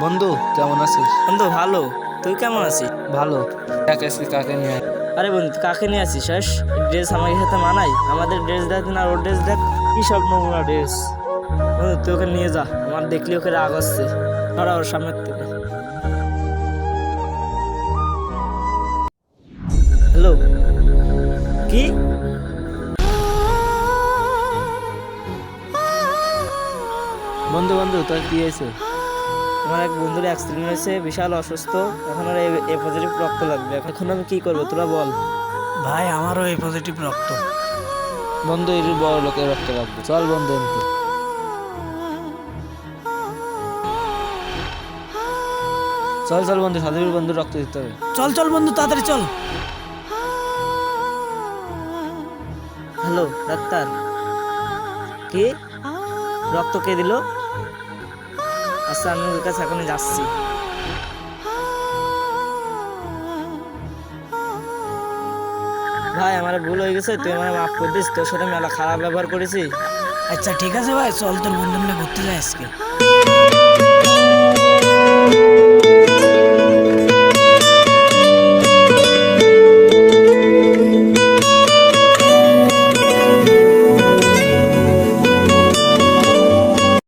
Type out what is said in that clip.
বন্ধু কেমন আছিস? বন্ধু ভালো। তুই কেমন আছিস? ভালো। কাকে কাকে নিয়ে আয়? আরে বন্ধু কাকে নিয়ে আছিস? ড্রেস আমার সাথে মানাই? আমাদের ড্রেস দেখ না, ওর ড্রেস দেখ, কি সব নোংরা ড্রেস। বন্ধু তুই ওকে নিয়ে যা, আমার দেখলি ওকে রাগ আসছে। ধরা ওর সামনের থেকে। হ্যালো, কি? বন্ধু বন্ধু তোর কি হয়েছে? আমার এক বন্ধুর অ্যাক্সিডেন্ট হয়েছে, বিশাল অসুস্থ। এখন আর এ পজিটিভ রক্ত লাগবে। এখন আমি কি করবো তোরা বল। ভাই আমারও এই পজিটিভ রক্ত। বন্ধু এর বড় লোকের রক্ত লাগবে, চল বন্ধু এনতে। চল চল বন্ধু, সাধুবীর বন্ধু রক্ত দিতে হবে। চল চল বন্ধু তাড়াতাড়ি চল। হ্যালো ডাক্তার, কি রক্ত কে দিল? আচ্ছা আমি ওর কাছে এখনই যাচ্ছি। ভাই আমার ভুল হয়ে গেছে, তুই আমার মাফ করে দিস। তোর সাথে মেলা খারাপ ব্যবহার করেছি। আচ্ছা ঠিক আছে ভাই, চল তোর বন্ধু মিলে ঘুরতে যাই আজকে।